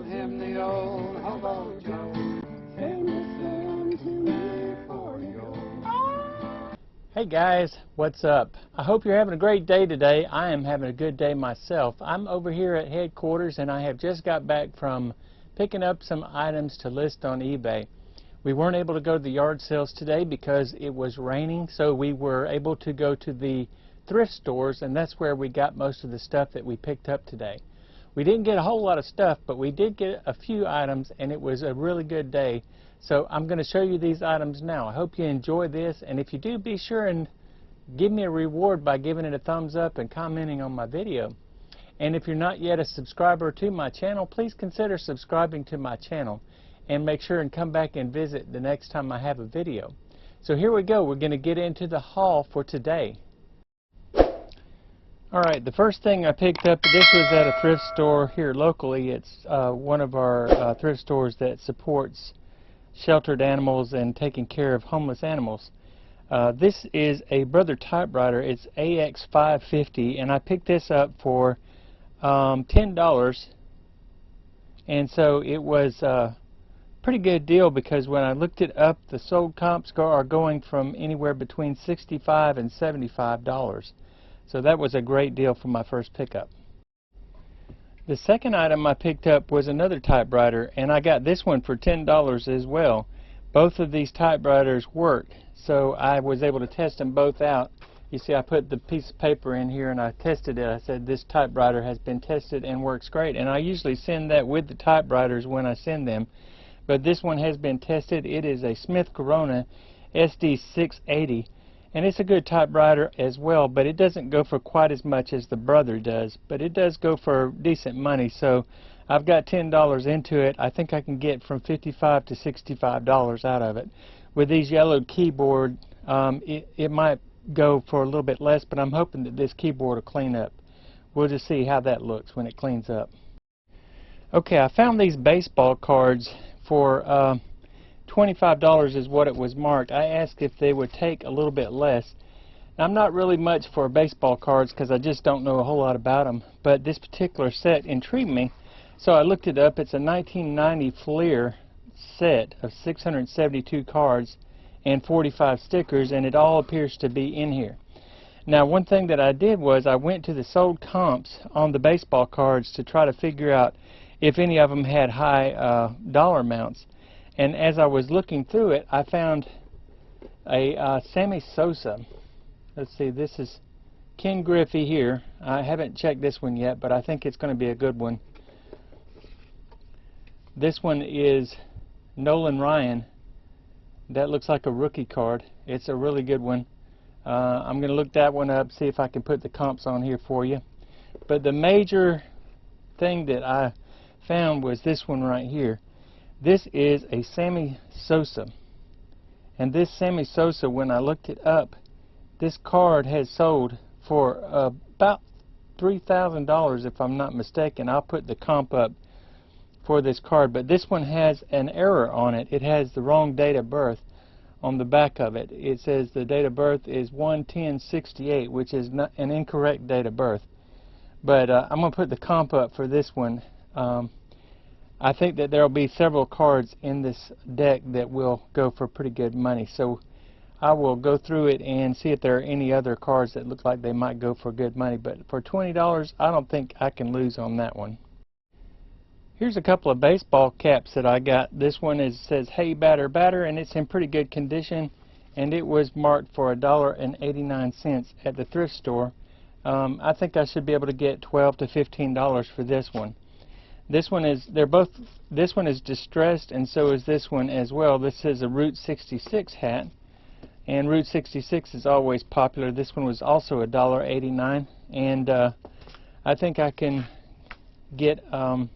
called him the old Hobo Joe. Sing this song to me for you. Hey guys, what's up? I hope you're having a great day today. I am having a good day myself. I'm over here at headquarters and I have just got back from picking up some items to list on eBay. We weren't able to go to the yard sales today because it was raining, so we were able to go to the thrift stores, and that's where we got most of the stuff that we picked up today. We didn't get a whole lot of stuff, but we did get a few items, and it was a really good day. So I'm going to show you these items now. I hope you enjoy this, and if you do, be sure and give me a reward by giving it a thumbs up and commenting on my video. And if you're not yet a subscriber to my channel, please consider subscribing to my channel, and make sure and come back and visit the next time I have a video. So here we go. We're going to get into the haul for today. Alright, the first thing I picked up, this was at a thrift store here locally. It's one of our thrift stores that supports sheltered animals and taking care of homeless animals. This is a Brother typewriter. It's AX550, and I picked this up for $10. And so it was a pretty good deal, because when I looked it up, the sold comps are going from anywhere between $65 and $75. So that was a great deal for my first pickup. The second item I picked up was another typewriter, and I got this one for $10 as well. Both of these typewriters work, so I was able to test them both out. You see, I put the piece of paper in here and I tested it. I said this typewriter has been tested and works great, and I usually send that with the typewriters when I send them. But this one has been tested. It is a Smith Corona SD680, and it's a good typewriter as well, but it doesn't go for quite as much as the Brother does, but it does go for decent money. So I've got $10 into it. I think I can get from $55 to $65 out of it. With these yellowed keyboard, it might go for a little bit less, but I'm hoping that this keyboard will clean up. We'll just see how that looks when it cleans up. Okay, I found these baseball cards for $25 is what it was marked. I asked if they would take a little bit less. Now, I'm not really much for baseball cards because I just don't know a whole lot about them, but this particular set intrigued me, so I looked it up. It's a 1990 Fleer set of 672 cards and 45 stickers, and it all appears to be in here. Now, one thing that I did was I went to the sold comps on the baseball cards to try to figure out if any of them had high dollar amounts. And as I was looking through it, I found a Sammy Sosa. Let's see, this is Ken Griffey here. I haven't checked this one yet, but I think it's going to be a good one. This one is Nolan Ryan. That looks like a rookie card. It's a really good one. I'm going to look that one up, see if I can put the comps on here for you. But the major thing that I found was this one right here. This is a Sammy Sosa, and this Sammy Sosa, when I looked it up, this card has sold for about $3,000 if I'm not mistaken. I'll put the comp up for this card, but this one has an error on it. It has the wrong date of birth on the back of it. It says the date of birth is 1/10/68, which is not an incorrect date of birth. But I'm going to put the comp up for this one. I think that there will be several cards in this deck that will go for pretty good money. So I will go through it and see if there are any other cards that look like they might go for good money. But for $20, I don't think I can lose on that one. Here's a couple of baseball caps that I got. This one says "Hey Batter Batter," and it's in pretty good condition. And it was marked for $1.89 at the thrift store. I think I should be able to get $12 to $15 for this one. This one is, this one is distressed, and so is this one as well. This is a Route 66 hat, and Route 66 is always popular. This one was also $1.89, and I think I can get $12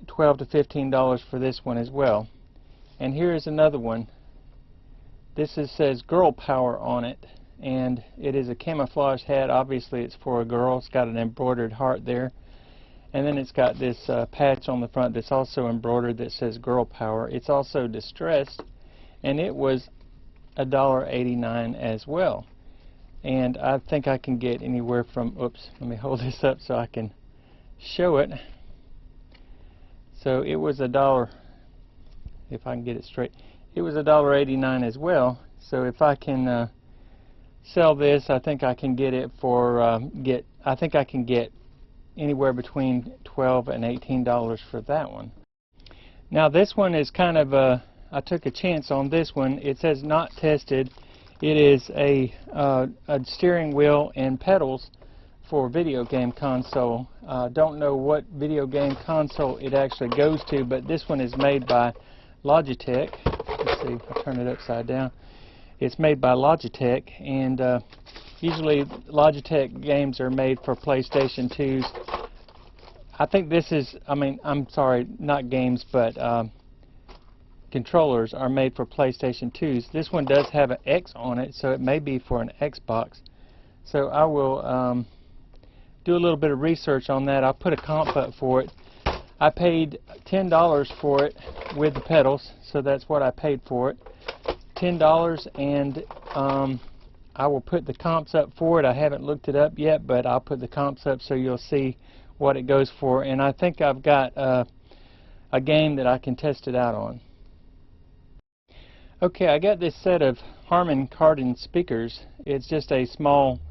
to $15 for this one as well. And here is another one. This says "Girl Power" on it, and it is a camouflage hat. Obviously it's for a girl. It's got an embroidered heart there. And then it's got this patch on the front that's also embroidered that says "Girl Power." It's also distressed, and it was $1.89 as well. And I think I can get anywhere from, oops, let me hold this up so I can show it. So it was $1, if I can get it straight. It was $1.89 as well. So if I can sell this, I think I can get it for I think I can get anywhere between $12 and $18 for that one. Now this one is kind of I took a chance on this one. It says not tested. It is a steering wheel and pedals for video game console. Don't know what video game console it actually goes to, but this one is made by Logitech. Let's see, I'll turn it upside down. It's made by Logitech, and usually Logitech games are made for PlayStation 2s. I think this is, I'm sorry, not games, but controllers are made for PlayStation 2s. This one does have an X on it, so it may be for an Xbox. So I will do a little bit of research on that. I'll put a comp up for it. I paid $10 for it with the pedals, so that's what I paid for it. $10, and I will put the comps up for it. I haven't looked it up yet, but I'll put the comps up so you'll see what it goes for. And I think I've got a game that I can test it out on. Okay, I got this set of Harman Kardon speakers. It's just a small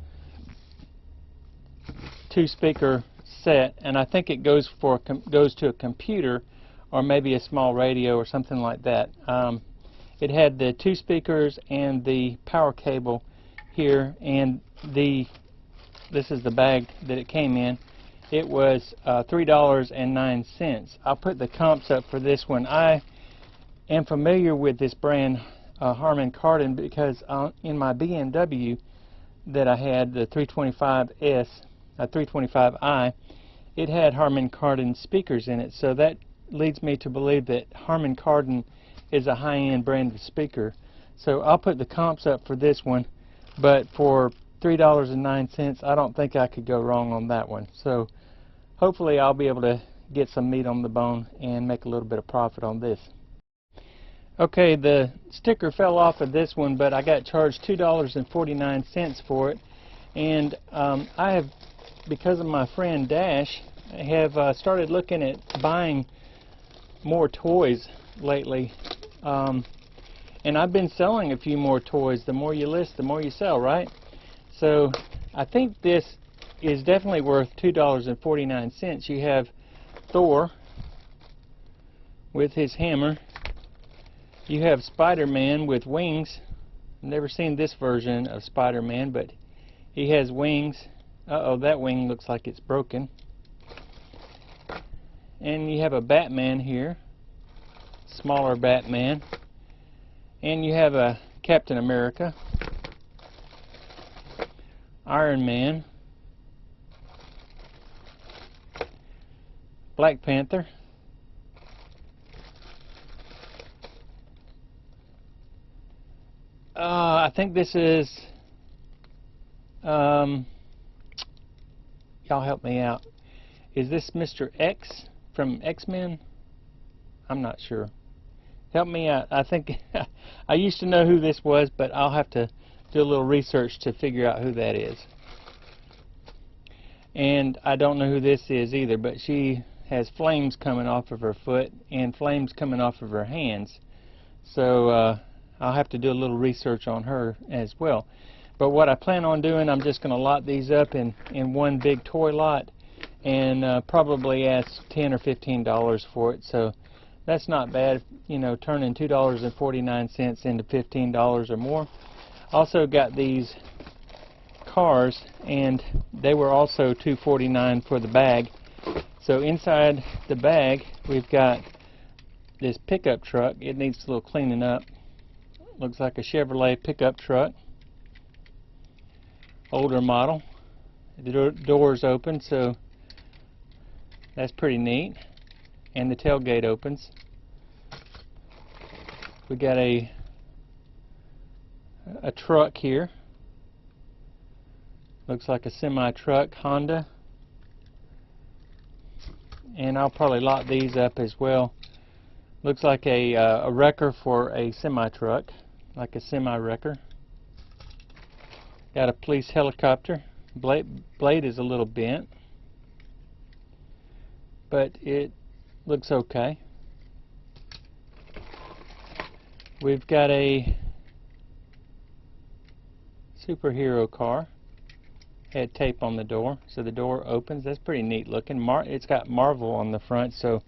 2-speaker set, and I think it goes to a computer or maybe a small radio or something like that. It had the 2 speakers and the power cable here, and this is the bag that it came in. It was $3.09. I'll put the comps up for this one. I am familiar with this brand, Harman Kardon, because in my BMW that I had, the 325S, 325i, it had Harman Kardon speakers in it. So that leads me to believe that Harman Kardon is a high-end brand of speaker. So I'll put the comps up for this one, but for $3.09, I don't think I could go wrong on that one. So hopefully I'll be able to get some meat on the bone and make a little bit of profit on this. Okay, the sticker fell off of this one, but I got charged $2.49 for it. And I have, because of my friend Dash, have started looking at buying more toys lately. And I've been selling a few more toys. The more you list, the more you sell, right? So I think this is definitely worth $2.49. You have Thor with his hammer. You have Spider-Man with wings. I've never seen this version of Spider-Man, but he has wings. Uh-oh, that wing looks like it's broken. And you have a Batman here, smaller Batman. And you have a Captain America, Iron Man, Black Panther, I think this is, y'all help me out. Is this Mr. X from X-Men? I'm not sure. Help me out. I think I used to know who this was, but I'll have to do a little research to figure out who that is. And I don't know who this is either, but she has flames coming off of her foot and flames coming off of her hands. So I'll have to do a little research on her as well. But what I plan on doing, I'm just going to lot these up in one big toy lot and probably ask $10 or $15 for it. So that's not bad, you know, turning $2.49 into $15 or more. Also got these cars, and they were also $2.49 for the bag. So inside the bag we've got this pickup truck. It needs a little cleaning up. Looks like a Chevrolet pickup truck, older model. The doors open, so that's pretty neat. And the tailgate opens. We got a truck here. Looks like a semi-truck, Honda. And I'll probably lot these up as well. Looks like a wrecker for a semi-truck, like a semi-wrecker. Got a police helicopter. Blade is a little bent, but it looks okay. We've got a superhero car. Had tape on the door, so the door opens. That's pretty neat looking. It's got Marvel on the front, so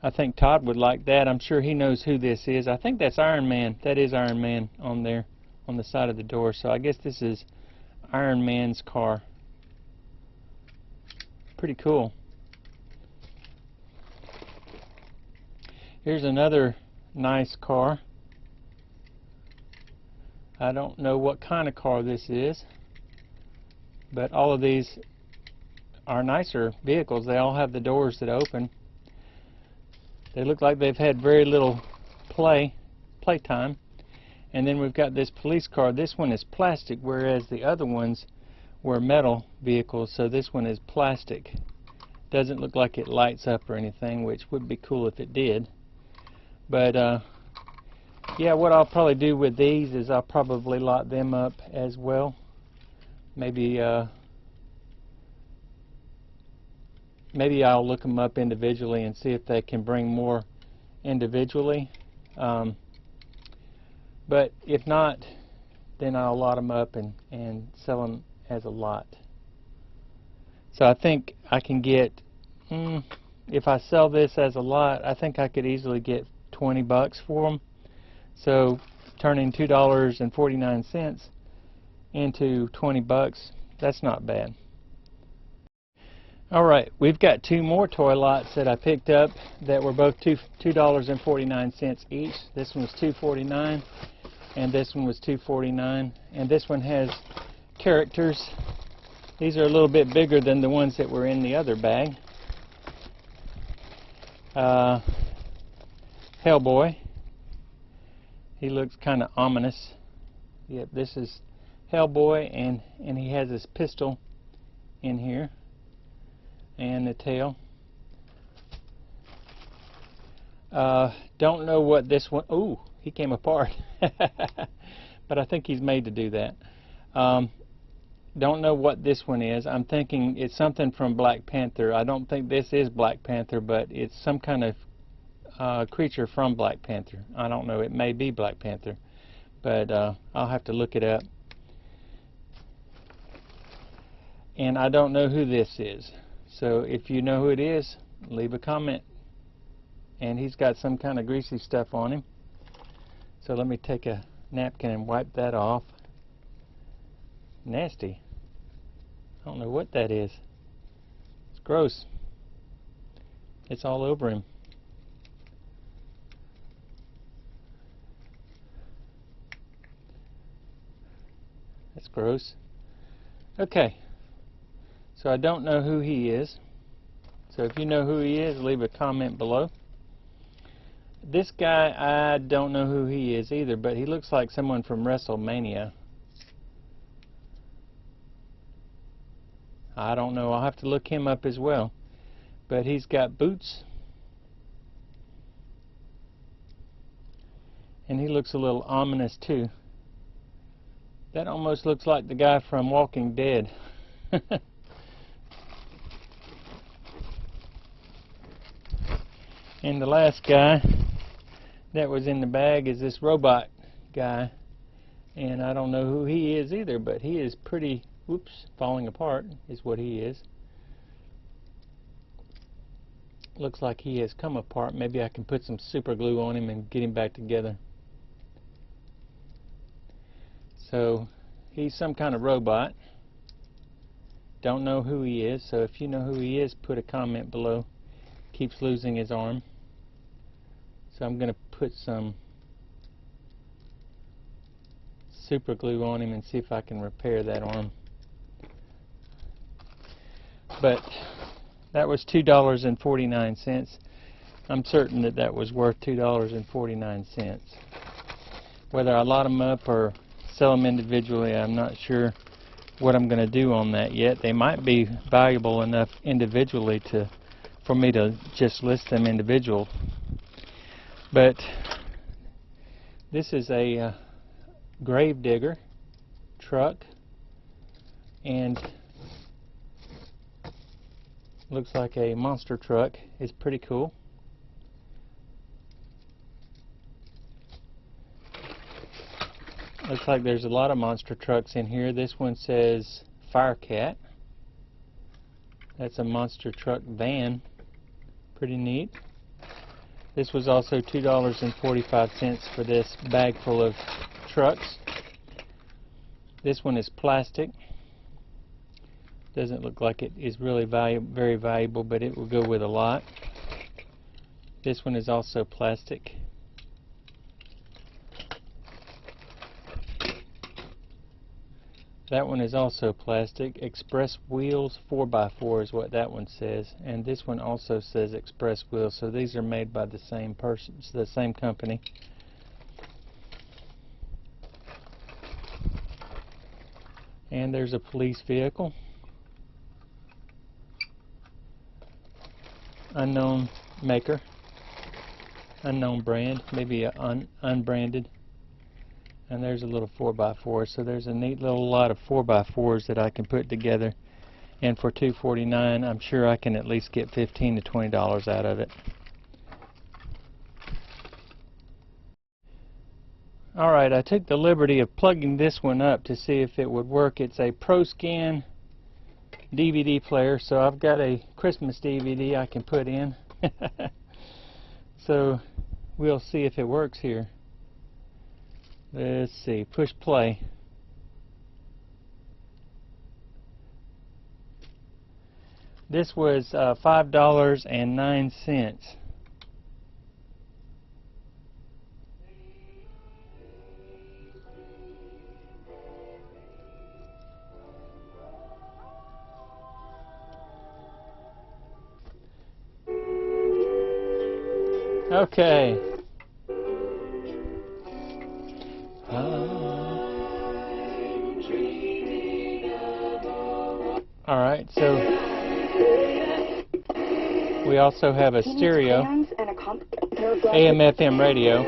I think Todd would like that. I'm sure he knows who this is. I think that's Iron Man. That is Iron Man on there on the side of the door, so I guess this is Iron Man's car. Pretty cool. Here's another nice car. I don't know what kind of car this is, but all of these are nicer vehicles. They all have the doors that open. They look like they've had very little playtime. And then we've got this police car. This one is plastic, whereas the other ones were metal vehicles, so this one is plastic. Doesn't look like it lights up or anything, which would be cool if it did. But yeah, what I'll probably do with these is I'll probably lot them up as well. Maybe maybe I'll look them up individually and see if they can bring more individually. But if not, then I'll lot them up and sell them as a lot. So I think I can get, if I sell this as a lot, I think I could easily get 20 bucks for them. So turning $2.49 into 20 bucks, that's not bad. Alright, we've got two more toy lots that I picked up that were both $2.49 each. This one was $2.49 and this one was $2.49, and this one has characters. These are a little bit bigger than the ones that were in the other bag. Hellboy. He looks kind of ominous. Yep, this is Hellboy, and he has his pistol in here and the tail. Don't know what this one, ooh, he came apart. But I think he's made to do that. Don't know what this one is. I'm thinking it's something from Black Panther. I don't think this is Black Panther, but it's some kind of creature from Black Panther. I don't know, it may be Black Panther, but I'll have to look it up. And I don't know who this is, so if you know who it is, leave a comment. And he's got some kind of greasy stuff on him, so let me take a napkin and wipe that off. Nasty. I don't know what that is. It's gross. It's all over him. That's gross. Okay. So I don't know who he is. So if you know who he is, leave a comment below. This guy, I don't know who he is either, but he looks like someone from WrestleMania. I don't know. I'll have to look him up as well. But he's got boots. And he looks a little ominous too. That almost looks like the guy from Walking Dead. And the last guy that was in the bag is this robot guy. And I don't know who he is either, but he is pretty, whoops, falling apart is what he is. Looks like he has come apart. Maybe I can put some super glue on him and get him back together. So he's some kind of robot. Don't know who he is, so if you know who he is, put a comment below. Keeps losing his arm. So I'm going to put some super glue on him and see if I can repair that arm. But that was $2.49. I'm certain that that was worth $2.49. Whether I lot them up or sell them individually, I'm not sure what I'm going to do on that yet. They might be valuable enough individually for me to just list them individual. But this is a grave digger truck, and looks like a monster truck. It's pretty cool. Looks like there's a lot of monster trucks in here. This one says Firecat. That's a monster truck van. Pretty neat. This was also $2.45 for this bag full of trucks. This one is plastic. Doesn't look like it is really very valuable, but it will go with a lot. This one is also plastic. That one is also plastic. Express Wheels 4x4 is what that one says, and this one also says Express Wheels. So these are made by the same person, the same company. And there's a police vehicle. Unknown maker, unknown brand, maybe unbranded. And there's a little 4x4. So there's a neat little lot of 4x4s that I can put together. And for $2.49, I'm sure I can at least get $15 to $20 out of it. Alright, I took the liberty of plugging this one up to see if it would work. It's a ProScan DVD player, so I've got a Christmas DVD I can put in. So we'll see if it works here. Let's see, push play. This was $5.09. Okay. Alright, so we also have a stereo AM/FM radio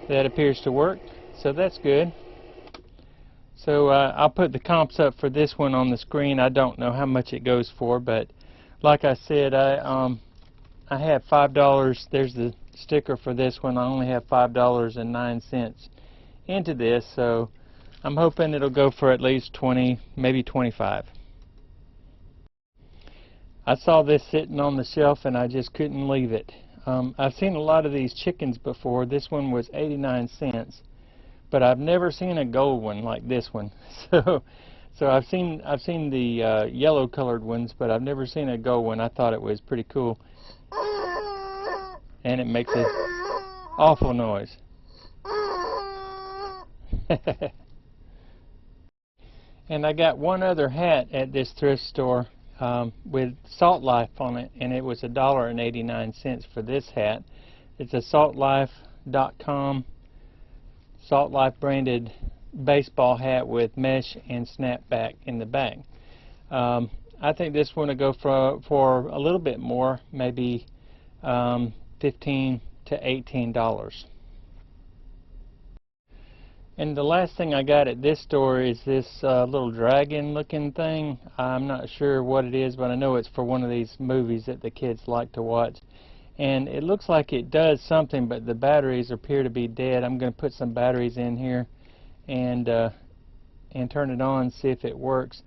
that appears to work, so that's good. So I'll put the comps up for this one on the screen. I don't know how much it goes for, but like I said, I have $5. There's the sticker for this one. I only have $5.09 into this, so I'm hoping it'll go for at least 20, maybe 25. I saw this sitting on the shelf and I just couldn't leave it. I've seen a lot of these chickens before. This one was 89 cents, but I've never seen a gold one like this one. So I've seen the yellow colored ones, but I've never seen a gold one. I thought it was pretty cool. And it makes an awful noise. And I got one other hat at this thrift store with Salt Life on it, and it was $1.89 for this hat. It's a saltlife.com Salt Life branded baseball hat with mesh and snapback in the back. I think this one will go for a little bit more, maybe $15 to $18. And the last thing I got at this store is this little dragon looking thing. I'm not sure what it is, but I know it's for one of these movies that the kids like to watch. And it looks like it does something, but the batteries appear to be dead. I'm going to put some batteries in here and turn it on, see if it works.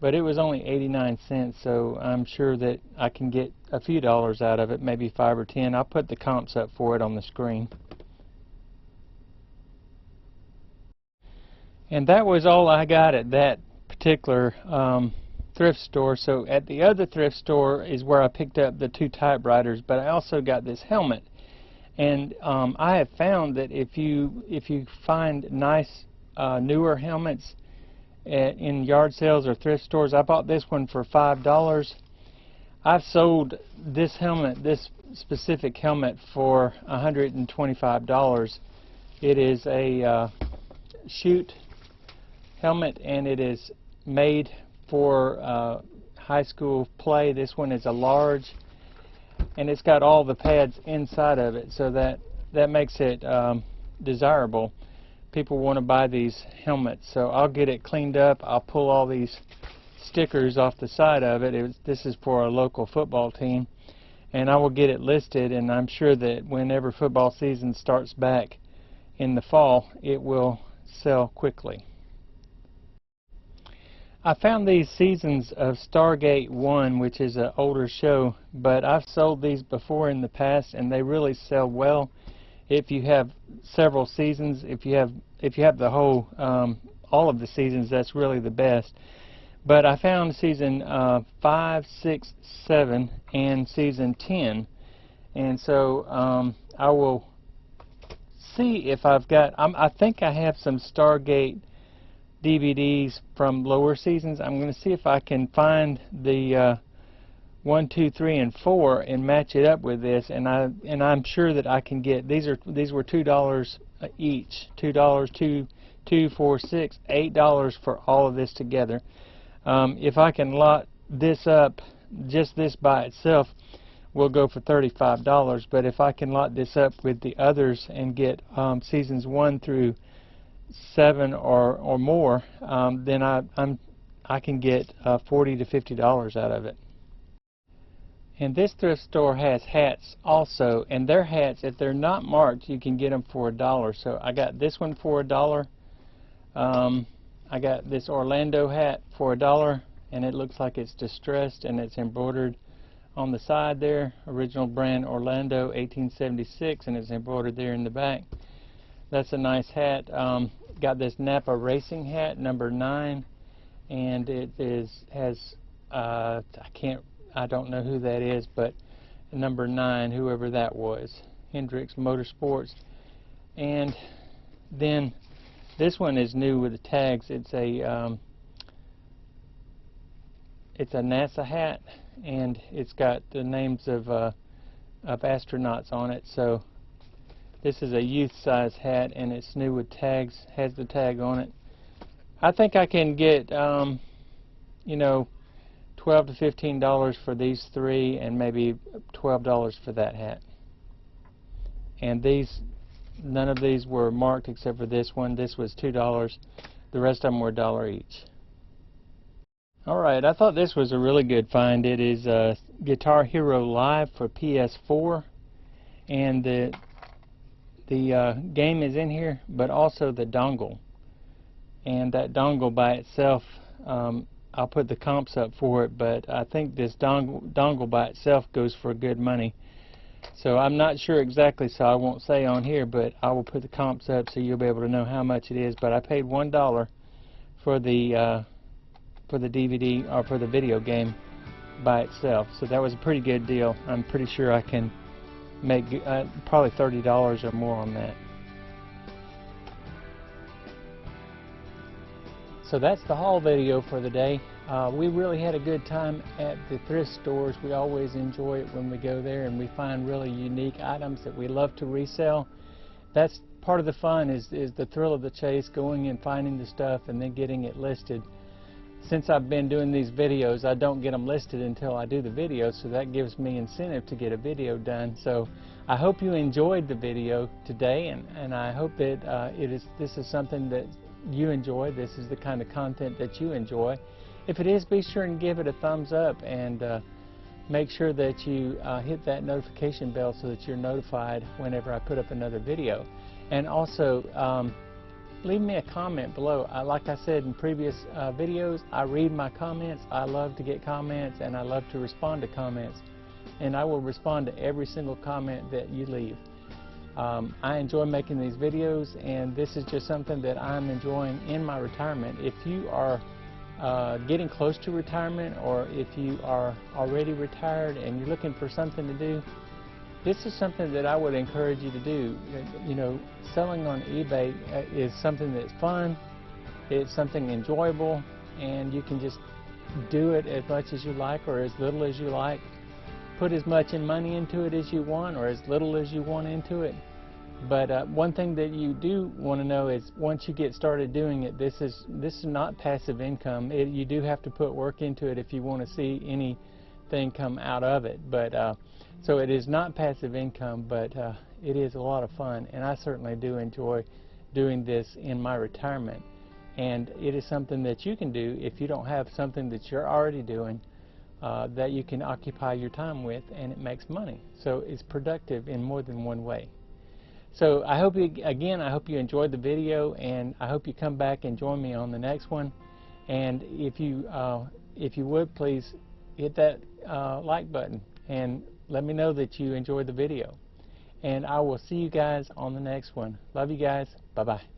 But it was only 89 cents, so I'm sure that I can get a few dollars out of it, maybe 5 or 10. I'll put the comps up for it on the screen. And that was all I got at that particular thrift store. So at the other thrift store is where I picked up the 2 typewriters, but I also got this helmet. And I have found that if you find nice newer helmets in yard sales or thrift stores, I bought this one for $5. I've sold this helmet, this specific helmet, for $125. It is a shoot helmet, and it is made for high school play. This one is a large, and it's got all the pads inside of it, so that makes it desirable. People want to buy these helmets, so I'll get it cleaned up. I'll pull all these stickers off the side of it. This is for a local football team, and I will get it listed, and I'm sure that whenever football season starts back in the fall, it will sell quickly. I found these seasons of Stargate 1, which is an older show, but I've sold these before in the past, and they really sell well. If you have several seasons, if you have the whole all of the seasons, that's really the best. But I found season 5, 6, 7, and season 10, and so I will see if I've got. I think I have some Stargate DVDs from lower seasons. I'm going to see if I can find the 1, 2, 3, and 4 and match it up with this, and I'm sure that I can get these were $2 each. $2, 2, 4, 6, $8 for all of this together. If I can lot this up, just this by itself, will go for $35. But if I can lot this up with the others and get seasons 1 through 7 or more, then I can get $40 to $50 out of it. And this thrift store has hats also, and their hats, if they're not marked, you can get them for $1. So I got this one for $1. I got this Orlando hat for $1, and it looks like it's distressed, and it's embroidered on the side there. Original brand Orlando, 1876, and it's embroidered there in the back. That's a nice hat. Got this Napa racing hat, number 9, and it has I don't know who that is, but number 9, whoever that was, Hendrix Motorsports. And then this one is new with the tags. It's a NASA hat, and it's got the names of astronauts on it. So this is a youth size hat, and it's new with tags, has the tag on it. I think I can get you know, $12 to $15 for these 3, and maybe $12 for that hat. And these, none of these were marked except for this one. This was $2. The rest of them were $1 each. Alright, I thought this was a really good find. It is Guitar Hero Live for PS4, and the game is in here, but also the dongle. And that dongle by itself, I'll put the comps up for it, but I think this dongle by itself goes for good money. So I'm not sure exactly, so I won't say on here, but I will put the comps up so you'll be able to know how much it is. But I paid $1 for the DVD, or for the video game by itself, so that was a pretty good deal. I'm pretty sure I can make probably $30 or more on that. So that's the haul video for the day. We really had a good time at the thrift stores. We always enjoy it when we go there and we find really unique items that we love to resell. That's part of the fun, is the thrill of the chase, going and finding the stuff and then getting it listed. Since I've been doing these videos, I don't get them listed until I do the video, so that gives me incentive to get a video done. So I hope you enjoyed the video today, and I hope that this is something that you enjoy. This is the kind of content that you enjoy. If it is, be sure and give it a thumbs up, and make sure that you hit that notification bell so that you're notified whenever I put up another video. And also leave me a comment below. Like I said in previous videos, I read my comments. I love to get comments, and I love to respond to comments, and I will respond to every single comment that you leave. I enjoy making these videos, and this is just something that I'm enjoying in my retirement. If you are getting close to retirement, or if you are already retired and you're looking for something to do, this is something that I would encourage you to do. You know, selling on eBay is something that's fun, it's something enjoyable, and you can just do it as much as you like or as little as you like. Put as much money into it as you want, or as little as you want into it. But one thing that you do want to know is, once you get started doing it, this is not passive income. You do have to put work into it if you want to see anything come out of it. But so it is not passive income, but it is a lot of fun, and I certainly do enjoy doing this in my retirement. And it is something that you can do if you don't have something that you're already doing, that you can occupy your time with, and it makes money. So it's productive in more than one way. So I hope you, again, I hope you enjoyed the video, and I hope you come back and join me on the next one. And if you would, please hit that like button and let me know that you enjoyed the video. And I will see you guys on the next one. Love you guys. Bye-bye.